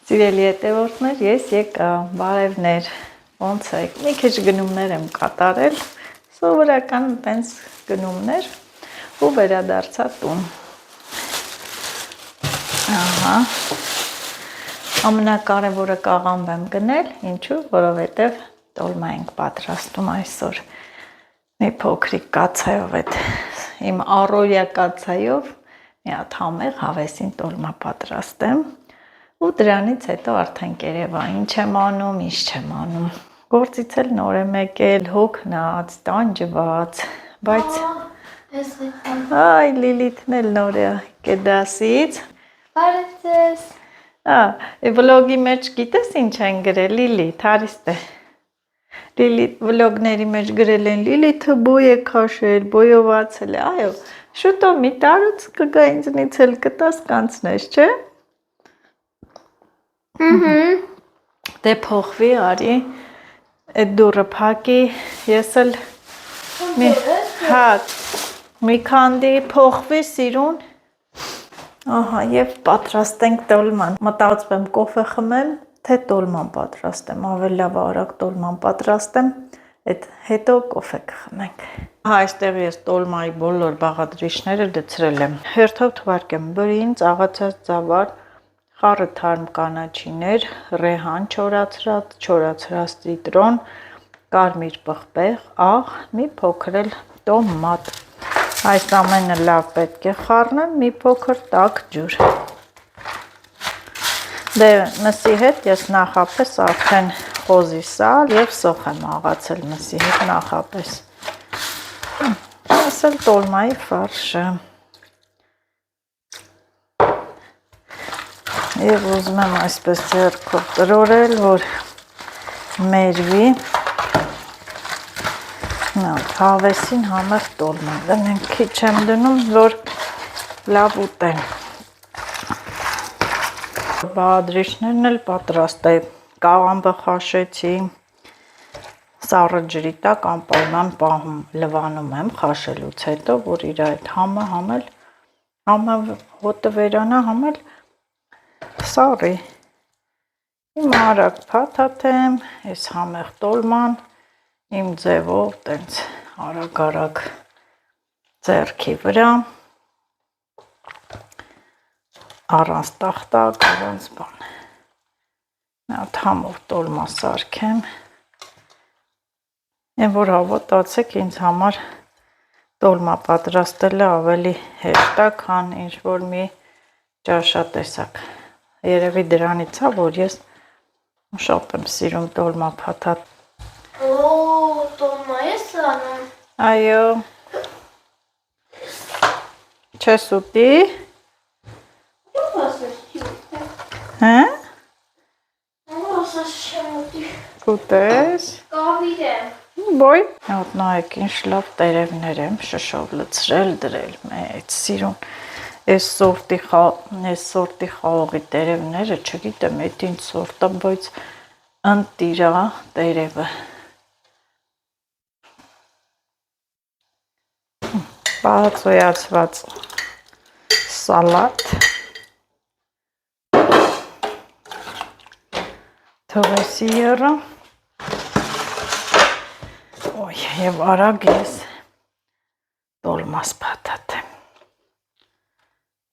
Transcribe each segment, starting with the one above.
Սիրելի հետևորդներ, ես եկա, բարևներ, ոնց եք, մի քիչ գնումներ եմ կատարել, սովորական տենց գնումներ ու վերադարձա տուն։ Ահա, ամենակարևորը կաղամբ եմ գնել, ինչու, որովհետև տոլմա ենք պատրաստում այսօր, մի փոքրիկ կացայով էդ, իմ առօրյա կացայով մի հատ համեղ հավեսին տոլմա պատրաստեմ ու դրանից հետո արդեն կերևա ինչ եմ անում, ինչ չեմ անում։ Գործից էլ նոր եմ եկել, հոգնած, տանջված, բայց այ Լիլիթն էլ նոր է կեդասից։ Բարև ձեզ։ Վլոգի մեջ գիտես ինչ են գրել, Լիլիթ, հարիստ է։ Լիլիթ վլոգների մեջ գրել են Լիլիթը բոյ է քաշել, բոյովացել է, այո, շուտով մի տարուց կգա ինձնից էլ կտաս կանցնես, չէ։ Դե փոխվի, արի, այդ դուրը փակի, ես էլ մի քանդի փոխվի սիրուն, ահա, և պատրաստենք տոլման, մտածում եմ կոֆե խմեմ, թե տոլման պատրաստեմ, ավելի լավ արագ տոլման պատրաստեմ, այդ հետո կոֆե կխմենք։ Ահա այստեղ ես տոլմայի բոլոր բաղադրիչները դցրել եմ, հերթով թվարկեմ բրինձ, աղացած ծավալ, խառը թարմ կանաչիներ, ռեհան չորացրած ցիտրոն, կարմիր պղպեղ, աղ, մի փոքր էլ տոմատ։ Այս ամենը լավ պետք է խառնեմ, մի փոքր տաք ջուր։ Դե մսի հետ ես նախապես արդեն խոզի սալ և սոխ եմ աղացել մսի հետ նախապես։ Այս էլ տոլմայի ֆարշը։ Եվ ուզում եմ այսպես ձեռքով տրորել, որ մերվի, հավեսին համեղ տոլմա դնենք, քիչ եմ դնում, որ լավ ուտեն։ Բաղադրիչներն էլ պատրաստ է, կաղամբը խաշեցի, սառը ջրի տակ անպայման պահում, լվանում եմ խաշելուց հետո, որ իր այդ համը հոտը վերանա, համել սառի։ Հիմա արագ փաթաթեմ, այս համեղ տոլման, իմ ձևով, տենց արագ ձեռքի վրա, առանց տախտակ, առանց բան։ Մի հատ համով տոլմա սարքեմ, են որ հավատացեք ինձ համար տոլմա պատրաստելը ավելի հեշտ է, քան ինչ-որ մի ճաշատեսակ։ Երևի դրանից է, որ ես շատ եմ սիրում տոլմա փաթաթ։ Տոլմա ես անում։ Այո։ Չես ուտի։ Հա։ Կուտես։ Կավիր եմ։ Բոյ։ Հատ նայեք ինչ լավ տերևներ եմ շշով լցրել դրել, մեծ սիրուն։ Այս սորտի խաղողի տերևները, չգիտեմ, էդ ինչ սորտ է, բայց ընտիրա տերևը։ Պահածոյացված սալատ։ Թողեսի եռը։ Ոյ, և արագ ես տոլմաս փաթաթեմ։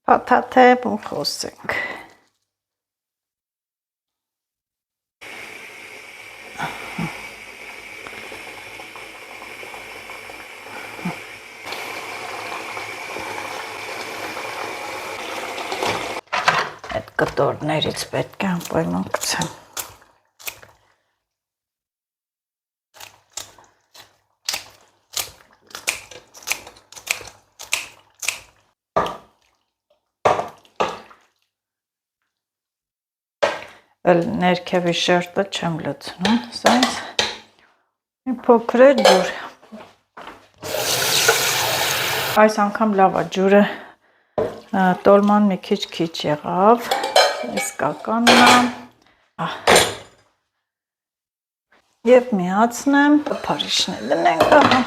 Փաթաթեմ ու խոսենք։ Այդ կտորներից պետք է անպայման գցեմ։ Ներքևի շերտը չեմ լցնում, սենց մի փոքր է ջուր։ Այս անգամ լավ է ջուրը, տոլման մի քիչ եղավ, ես կականնամ, և միացնեմ, փարիչն դնենք ահա։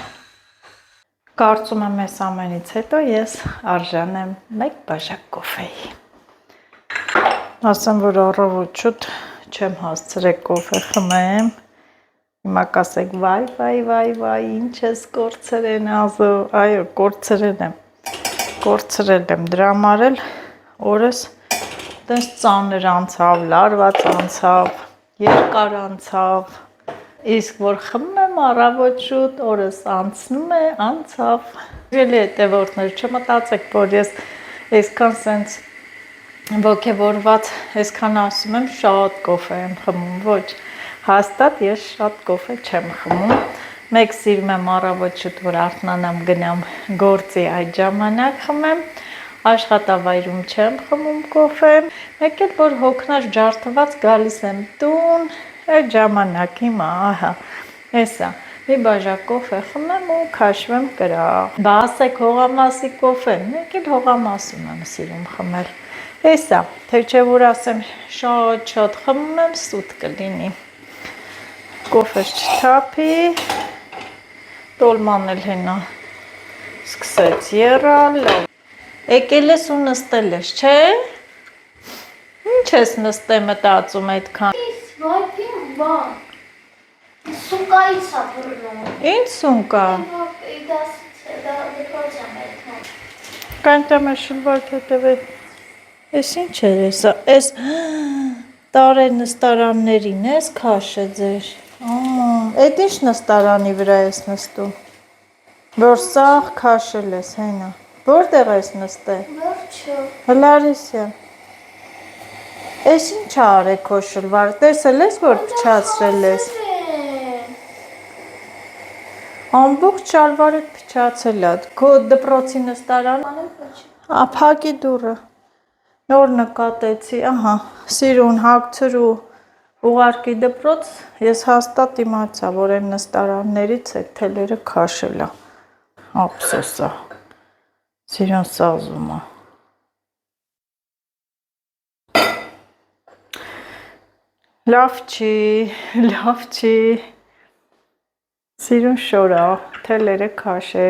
Կարծում եմ այս ամենից հետո ես արժան եմ մեկ բաժակ կոֆեի։ Ասեմ, որ առավոտ շուտ չեմ հասցրել կոֆե խմեմ։ Հիմա կասեք, վայ, ինչ ես կորցրել ազով, այո, կորցրել եմ, դրա համար էլ օրս տես ծանր անցավ, լարված անցավ, երկար անցավ, իսկ որ խմում եմ առավոտ շուտ, օրս անցնում է, անցավ։ Ելի հետևորդներ, չմտածեք, որ ես այսքան սենց ոգևորված, այսքան ասում եմ, շատ կոֆե եմ խմում, ոչ, հաստատ ես շատ կոֆե չեմ խմում, մեկ սիրում եմ առավոտ շուտ, որ արթնանամ գնամ գործի այդ ժամանակ խմեմ, աշխատավայրում չեմ խմում կոֆե, մեկ էլ որ հոգնած ջարդված գալիս եմ տուն, այդ ժամանակ հիմա, ահա, էսա, մի բաժակ կոֆե խմեմ ու քաշվեմ կրակ, բա ասեք հողամասի կոֆեն, մեկ էլ հողամասում եմ սիրում խմել, էսա, թե չէ որ ասեմ շատ խմում եմ, սուտ կլինի, կոֆես չթափի, տոլման էլ հենա սկսեց եռալ, եկել ես ու նստել ես, չէ? Ինչ ես նստե մտածում այդքան? Վայփին բան, սունկայից ա բռնում։ Ինչ սունկա? Կանտամ է շլվարդ հետև է, ես ինչ էր եսա, ես տարեր նստարաններին ես քաշը ձեր, էդ ինչ նստարանի վրա ես նստում, որ սաղ քաշել ես հենա, որտեղ ես նստել, Վերջը, հլարիսյան, ես ինչ արեք քո շլվար, տեսել ես որ փչացրել ես, ամբողջ շալվարդ փչացել է, քո դպրոցի նստարան, փակի դուռը, նոր նկատեցի, ահա, սիրուն հագցրու, ուղարկի դպրոց, ես հաստատ իմացա, որ այն նստարաններից այդ թելերը քաշել է, ափսոսա, սիրուն սազում է, լավ չի, սիրուն շորա, թելերը քաշե,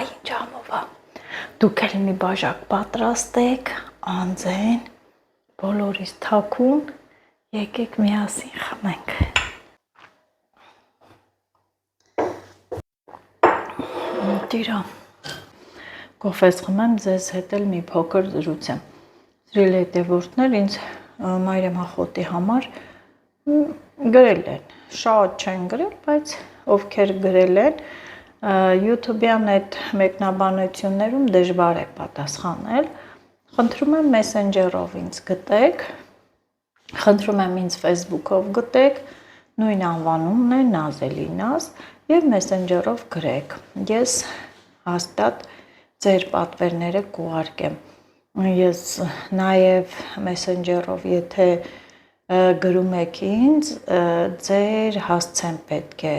ինչ ամով է, դուք էլ մի բաժակ պատրաստեք, անձեն, բոլորիս թաքուն, եկեք միասին խմենք։ Տիրա, կոֆես խմեմ, ձեզ հետ էլ մի փոքր զրուցեմ։ Սիրելի հետևորդներ, ինձ մայրամախոտի համար գրել են, շատ չեն գրել, բայց ովքեր գրել են, YouTube-յան այդ մեկնաբանություններում դժվար է պատասխանել, խնդրում եմ Messenger-ով ինձ գտեք, խնդրում եմ ինձ Facebook-ով գտեք, նույն անվանումն է Նազելի Նազ և Messenger-ով գրեք, ես հաստատ ձեր պատվերները կուղարկեմ, ես նաև Messenger-ով եթե գրում եք ինձ, ձեր հասցեն պետք է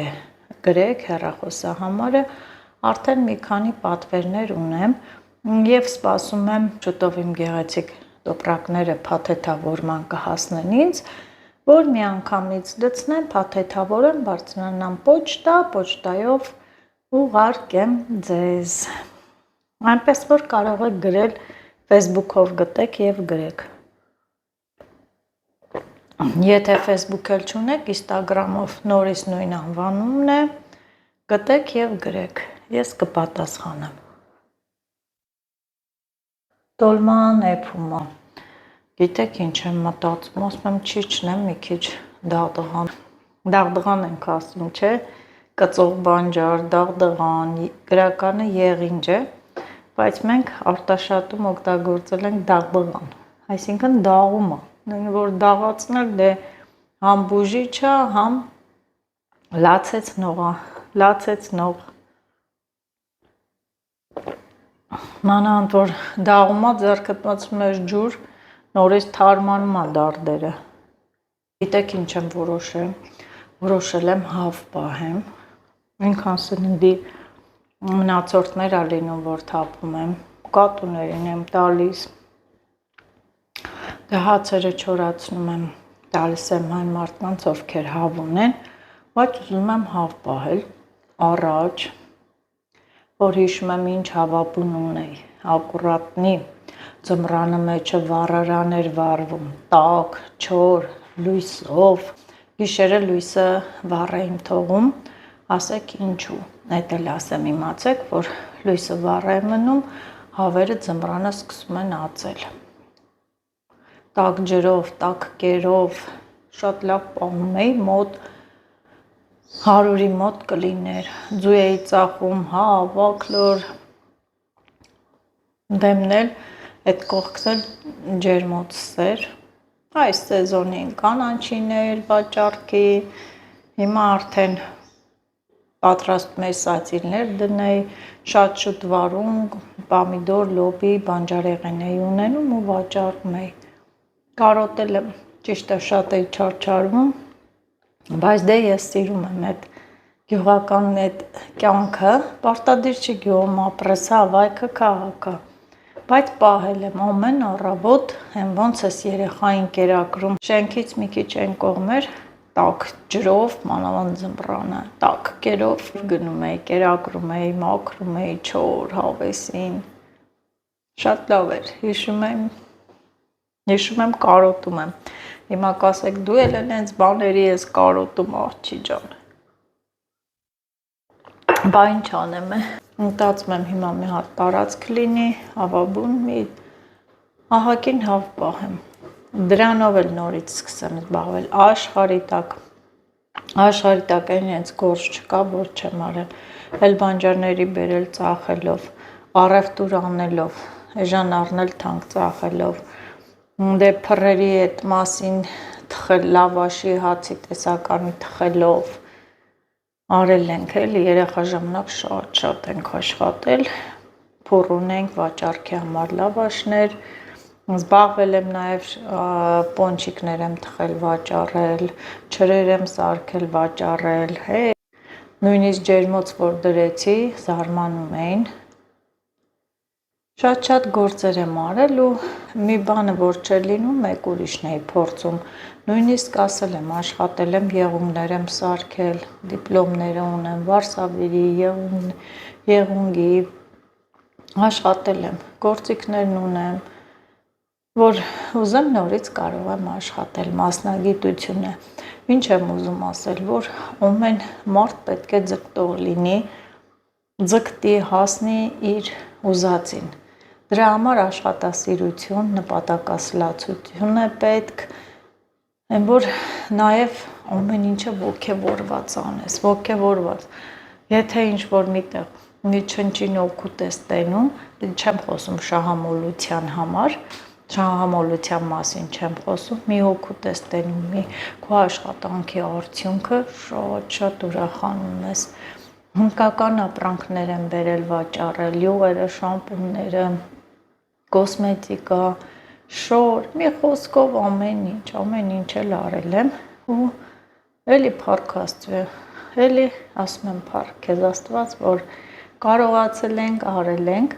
գրեք հեռախոսահամարը, արդեն մի քանի պատվերներ ունեմ և սպասում եմ շուտով իմ գեղեցիկ տոպրակները փաթեթավորման կհասնեն ինձ, որ մի անգամից լցնեմ, փաթեթավորեմ, բարձրանամ պոչտա, պոչտայով ուղարկեմ ձեզ, այնպես որ կարող եք գրել Facebook-ով գտեք և գրեք, եթե Facebook էլ չունեք, Instagram-ով նորից նույն անվանումն է, գտեք և գրեք, ես կպատասխանեմ։ Տոլման էփումա, գիտեք ինչ եմ մտածում, ասում եմ չիջնեմ մի քիչ դաղդղան ենք ասում, չէ, կծող բանջար, դաղդղան, գրականը եղինջ է, բայց մենք արտաշատում օգտագործել ենք դաղդղան, այսինքն դաղումը, որ դաղացնել դե համ բուժիչ է, համ լացեցնող, մանավանդ որ դաղումա ձեռքդ մտցում ես ջուր, նորից թարմանում է դարդերը, գիտեք ինչ եմ որոշել եմ հավ պահեմ, ինքան սննդի մնացորդներ ա լինում, որ թափում եմ, կատուներին եմ տալիս, դե հացերը չորացնում եմ, տալիս եմ այն մարդկանց, ովքեր հավ ունեն, բայց ուզում եմ հավ պահել, առաջ, որ հիշում եմ ինչ հավապուն ունեի, ակուրատնի, ձմռանը մեջը վառարան էր վառվում, տաք, չոր, լույսով, գիշերը լույսը վառ էին թողում, ասեք ինչու, այդ էլ ասեմ իմացեք, որ լույսը վառ է մնում, հավերը ձմռանը սկսում են ածել, տաք ջրով, տաք կերով, շատ լավ պահում էի, մոտ 100-ի մոտ կլիներ, ձու էի ծախում, վակլոր, դեմնել, այդ կողքն էլ ջերմոցսեր, այս սեզոնին կանաչիներ, վաճառքի, հիմա արդեն պատրաստում էի սացիլներ դնեի, շատ շուտ վարում, պամիդոր, լոբի, բանջարեղեն էի ունենում ու վաճառում էի, կարոտել եմ, ճիշտ է շատ էի չարչարվում, բայց դե ես սիրում եմ այդ գյուղական այդ կյանքը, պարտադիր չի գյուղում ապրես, վայքը քաղաքը, բայց պահել եմ ամեն առավոտ, հեն ոնց ես երեխային կերակրում, շենքից մի քիչ այն կողմեր, տաք ջրով, մանավանդ ձմռանը, տաք կերով գնում էի, կերակրում էի, մաքրում էի չոր հավեսին, շատ լավ էր, հիշում եմ կարոտում եմ, հիմա կասեք դու էլ այնց բաների ես կարոտում աղջի ջան, բա ինչ անեմ է, մտածում եմ հիմա մի հատ տարածք լինի, հավաբուն մի ահագին հավ պահեմ, դրանով էլ նորից սկսեմ զբաղվել, աշխարհի տակ այն հենց գործ չկա, որ չեմ արել, էլ բանջարների բերել ծախելով, առևտուր անելով, էժան առնել թանկ ծախելով, դե փռերի այդ մասին թխել լավաշի հացի տեսականի թխելով, արել ենք էլի, երեխա ժամանակ շատ ենք աշխատել, փոռուն ենք վաճառքի համար լավաշներ, զբաղվել եմ նաև պոնչիկներ եմ թխել վաճառել, չրեր եմ սարքել վաճառել, նույնիսկ ջերմոց որ դրեցի, զարմանում էին, շատ գործեր եմ արել ու մի բանը որ չէր լինում, մեկ ուրիշն էի փորձում, նույնիսկ ասել եմ, աշխատել եմ, եղունգներ եմ սարքել, դիպլոմները ունեմ, վարսավիրի, եղունգի, աշխատել եմ, գործիքներն ունեմ, որ ուզեմ նորից կարող եմ աշխատել, մասնագիտություն է, ինչ եմ ուզում ասել, որ ամեն մարդ պետք է ձգտող լինի, ձգտի հասնի իր ուզածին, դրա համար աշխատասիրություն, նպատակասլացություն է պետք, այն որ նաև ամեն ինչը ոգևորված անես, եթե ինչ որ միտեղ մի չնչին օգուտ ես տենում, չեմ խոսում շահամոլության համար, շահամոլության մասին չեմ խոսում, մի օգուտ ես տենում, քո աշխատանքի արդյունքը շատ ուրախանում ես, հնդկական ապրանքներ եմ բերել վաճառել, յուղերը, շամպունները, կոսմետիկա, շոր, մի խոսքով ամեն ինչ էլ արել եմ ու էլի փառք Աստծո, էլի ասում եմ փառք քեզ Աստված, որ կարողացել ենք, արել ենք,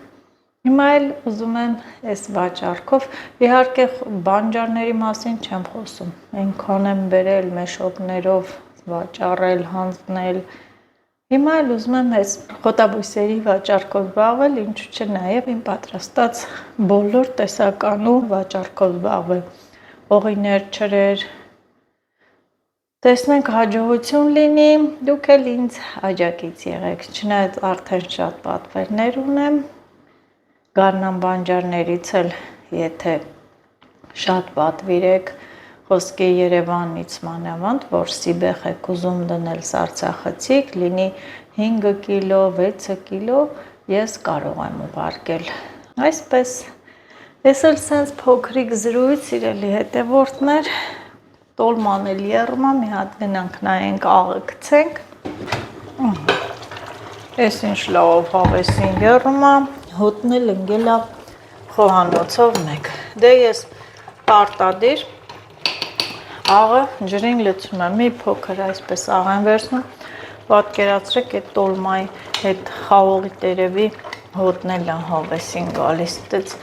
հիմա էլ ուզում եմ այս վաճառքով, իհարկե բանջարների մասին չեմ խոսում, այնքան եմ բերել մեշոկներով վաճառել, հանձնել, հիմա էլ ուզում եմ այս խոտաբույսերի վաճառքով զբաղվել, ինչու՞ չէ նաև իմ պատրաստած բոլոր տեսականու վաճառքով զբաղվել, օղիներ, չրեր, տեսնենք հաջողություն լինի, դուք էլ ինձ աջակից եղեք, չնայած արդեն շատ պատվերներ ունեմ, գարնան բանջարներից էլ եթե շատ պատվիրեք, խոսքի Երևանից մանավանդ, որ սիբեխ եք ուզում դնել սարցախցիկ, լինի 5 կիլո, 6 կիլո, ես կարող եմ ուղարկել, այսպես, ես էլ սենց փոքրիկ զրույց, իրելի հետևորդներ, տոլման էլ եռում, մի հատ գնանք նայենք աղը գցենք, ես ինչ լավ հավեսին եռում, հոտն էլ ընգել խոհանոցով մեկ, դե ես պարտադիր աղը ջրին լցնում եմ, մի փոքր այսպես աղ եմ վերցնում, պատկերացրեք այդ տոլմայի այդ խաղողի տերևի հոտն էլ հավեսին գալիս, այդպես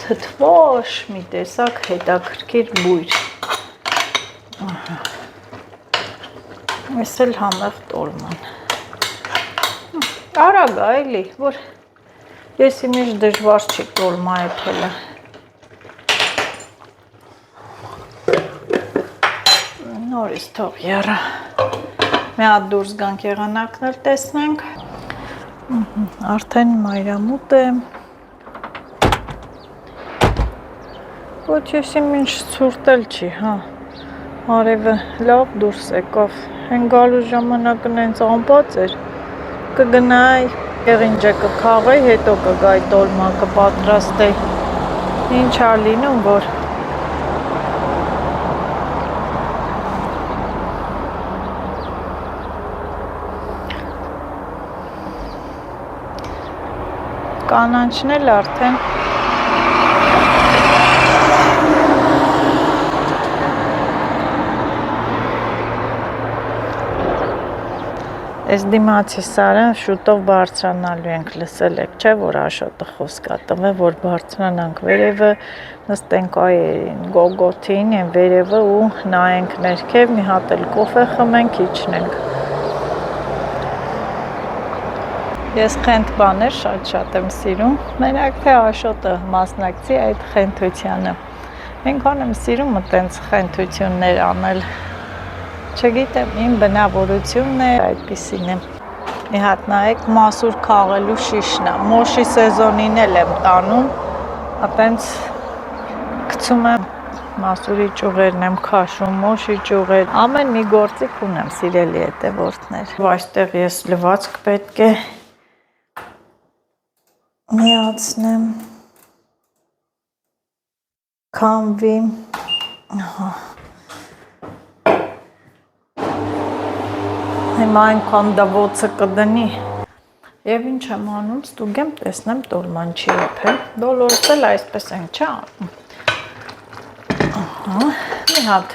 թթվոշ մի տեսակ հետաքրքիր բույր, ես էլ համեղ տոլման, արագ էլի, որ Ես իմիջ դժվար չի տոլմա եփելը։ Նորից թող եռա։ Մի հատ դուրս գանք եղանակն էլ տեսնենք։ Արդեն մայրամուտ է։ Ոչ ես իմիջ ցուրտ էլ չի, հա։ Արևը լավ դուրս եկավ։ Հեն գալու ժամանակն հենց անբաց էր։ Կգնայի, եղինջը կքաղեի, հետո կգայի տոլմա կպատրաստեի։ Ինչ ա լինում, որ կանանչն էլ արդեն Այս դիմացի Սարան շուտով բարձրանալու ենք, լսել եք, չէ, որ Աշոտը խոսք ա տվել, որ բարձրանանք վերևը, նստենք այն գոգոթին, այն վերևը ու նայենք ներքև, մի հատ էլ կոֆե խմենք, իջնենք։ Ես խենթ բաներ շատ եմ սիրում, մենակ թե Աշոտը մասնակցի այդ խենթությանը։ Այնքան եմ սիրում այտենց խենթություններ անել։ Չգիտեմ, իմ բնավորությունն է, այդպիսին է։ Մի հատ նայեք, մասուր քաղելու շիշն է, մոշի սեզոնին էլ եմ տանում, այտենց գցում եմ մասուրի ճյուղերն եմ քաշում, մոշի ճյուղեր, ամեն մի գործիք ունեմ, սիրելի հետևորդներ։ Այստեղ ես լվացք պետք է միացնեմ, քամվի, ահա։ Հիմա այնքան դվոցը կդնի և ինչ եմ անում, ստուգեմ, տեսնեմ տոլման չի եփել, բոլորս էլ այսպես ենք, չէ անում։ Մի հատ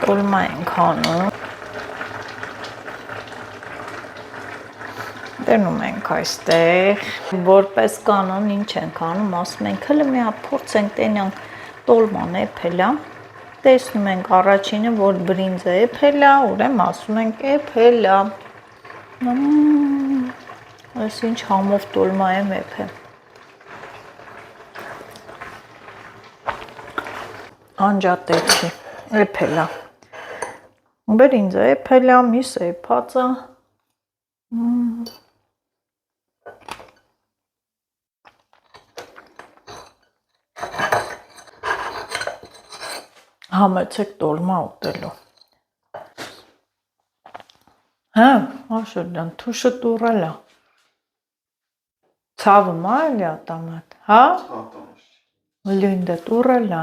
տոլմա ենք անում, դնում ենք այստեղ, որպես կանոն ինչ ենք անում, ասում ենք հլը մի հատ փորձենք տենանք տոլման եփել ա, տեսնում ենք առաջինը, որ բրինձը եփել ա, ուրեմն ասում ենք եփել ա։ Այս ինչ համով տոլմա եմ եփել։ Անջատել չի, եփել ա։ Բրինձը եփել ա, միսը եփած ա։ Համեցեք տոլմա ուտելու։ Հա, Աշոտ ջան, թուշը տուրել ա։ Ցավը մա էլի ատամատ, հա? Լույնը տուրել ա։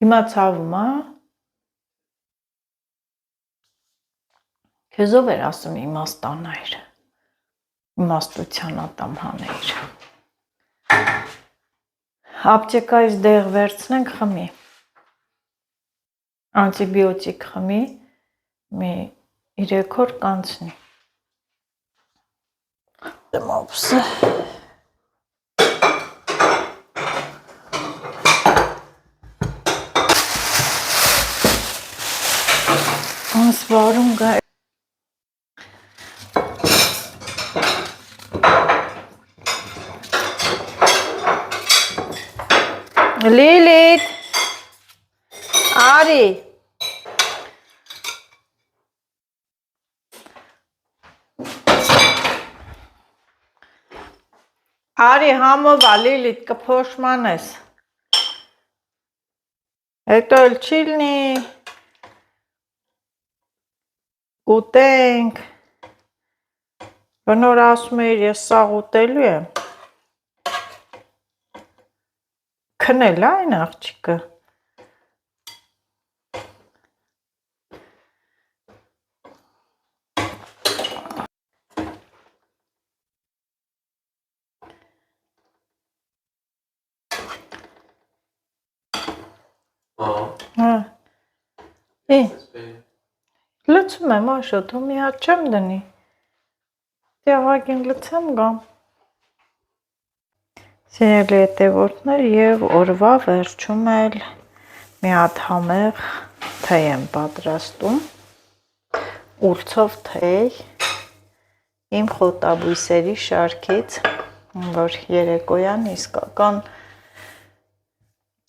Հիմա ցավը մա։ Քեզով էր ասում իմաստանայր։ Իմաստության ատամ հանեիր։ Ապտեկայից դեղ վերցնենք խմի, անտիբիոտիկ խմի, մի 3 օր կանցնի։ Դեմոպսը։ Անսվարում գա։ Լիլիթ, արի, արի համովա Լիլիթ կփոշմանես, հետո էլ չի լինի, ուտենք, բնոր ասում էիր ես սաղ ուտելու եմ, քնել այն աղջիկը։ Հա։ Լցում եմ Աշոտ, ու մի հատ չեմ դնի։ Տեղակին լցեմ գամ։ Սիրելի հետևորդներ, և օրվա վերջում էլ մի հատ համեղ թեյ եմ պատրաստում, ուրցով թեյ, իմ խոտաբույսերի շարքից, որ երեկոյան իսկական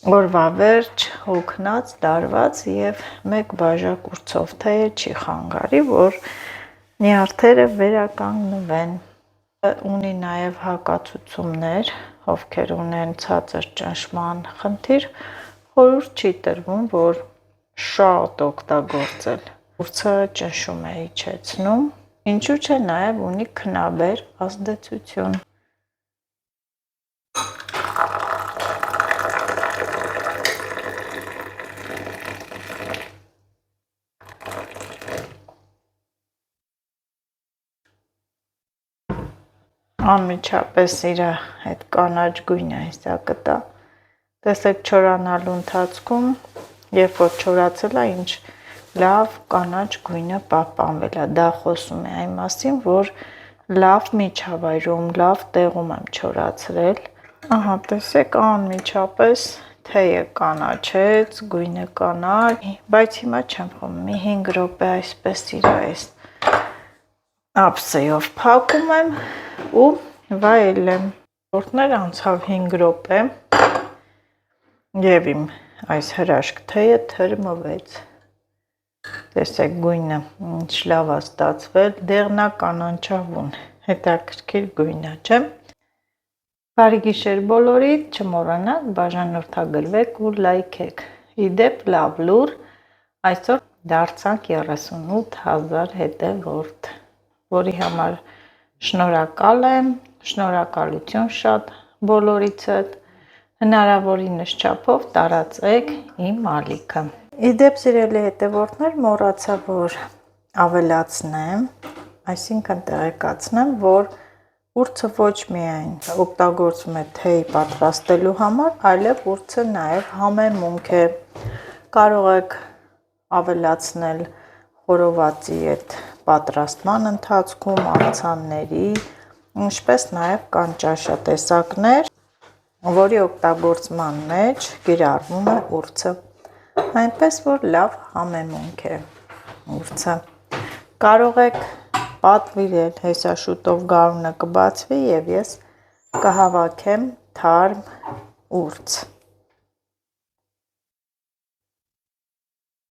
օրվա վերջ, հոգնած, դարված և մեկ բաժակ ուրցովթեյը չի խանգարի, որ նյարդերը վերականգնվեն։ Ունի նաև հակացուցումներ, ովքեր ունեն ցածր ճնշման խնդիր, խորհուրդ չի տրվում, որ շատ օգտագործել։ Ուրցը ճնշում է իջեցնում, ինչու՞ չէ նաև ունի քնաբեր ազդեցություն։ Անմիջապես իր այդ կանաչ գույնը հեսա կտա։ Տեսեք չորանալու ընթացքում, երբ որ չորացել է, ինչ լավ կանաչ գույնը պահպանվել է։ Դա խոսում է այն մասին, որ լավ միջավայրում, լավ տեղում եմ չորացրել։ Ահա, տեսեք, անմիջապես թեյը կանաչեց, գույնը կանաչ, բայց հիմա չեմ խմում, մի 5 րոպե այսպես իր այս ափսեով փակում եմ ու վայելեմ։ Որդներ անցավ 5 րոպե և իմ այս հրաշք թեյը թրմվեց։ Տեսեք գույնը ինչ լավ է ստացվել, դեղնականանչավուն, հետաքրքիր գույն է, չէ՞։ Բարի գիշեր բոլորիդ, չմոռանաք բաժանորդագրվեք ու լայքեք։ Իդեպ լավ լուր, այսօր դարձանք 38,000 հետևորդ, որի համար շնորհակալ եմ, շնորհակալություն շատ բոլորիցդ, հնարավորինս չափով տարածեք իմ ալիքը։ Իդեպ սիրելի հետևորդներ, մոռացա, որ ավելացնեմ, այսինքն տեղեկացնեմ, որ ուրցը ոչ միայն օգտագործվում է թեյ պատրաստելու համար, այլև ուրցը նաև համեմունք է։ Կարող եք ավելացնել խորովածի այդ պատրաստման ընթացքում, աղցանների, ինչպես նաև կան ճաշատեսակներ, որի օգտագործման մեջ կիրառվում է ուրցը, այնպես որ լավ համեմունք է ուրցը։ Կարող եք պատվիրել, հեսա շուտով գարունը կբացվի և ես կհավաքեմ թարմ ուրց։